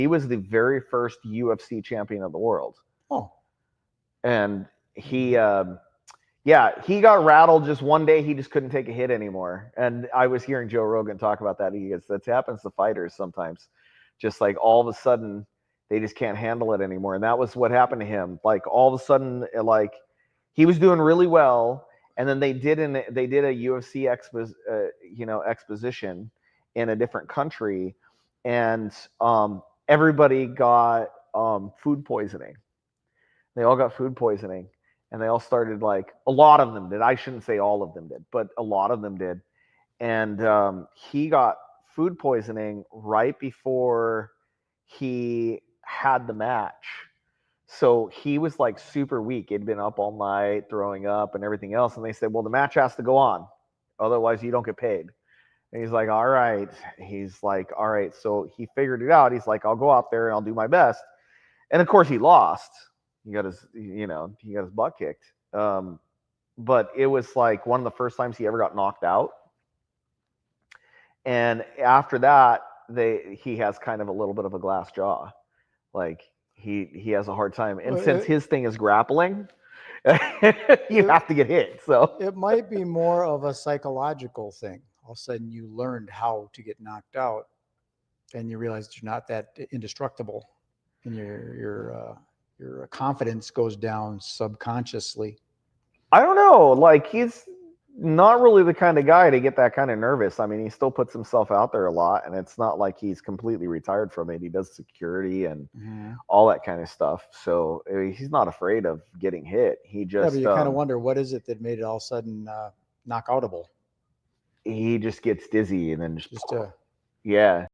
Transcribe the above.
He was the very first UFC champion of the world. Oh. And he he got rattled just one day. He just couldn't take a hit anymore. And I was hearing Joe Rogan talk about that. He goes, that happens to fighters sometimes. Just like all of a sudden they just can't handle it anymore. And that was what happened to him. Like all of a sudden, like he was doing really well. And then they did a UFC exposition in a different country. And everybody got food poisoning. They all got food poisoning. And they all started, like, a lot of them did. I shouldn't say all of them did, but a lot of them did. And he got food poisoning right before he had the match. So he was, like, super weak. He'd been up all night, throwing up and everything else. And they said, well, the match has to go on. Otherwise, you don't get paid. And he's like, all right. He's like, all right. So he figured it out. He's like, I'll go out there and I'll do my best. And, of course, he lost. He got his butt kicked. But it was like one of the first times he ever got knocked out. And after that, he has kind of a little bit of a glass jaw. Like he has a hard time. And since his thing is grappling, you have to get hit. So it might be more of a psychological thing. All of a sudden you learned how to get knocked out and you realize you're not that indestructible, and your confidence goes down subconsciously. I don't know. Like, he's not really the kind of guy to get that kind of nervous. I mean, he still puts himself out there a lot, and it's not like he's completely retired from it. He does security and all that kind of stuff. So he's not afraid of getting hit. He just... Yeah, but you kind of wonder, what is it that made it all of a sudden knockoutable? He just gets dizzy and then just... yeah.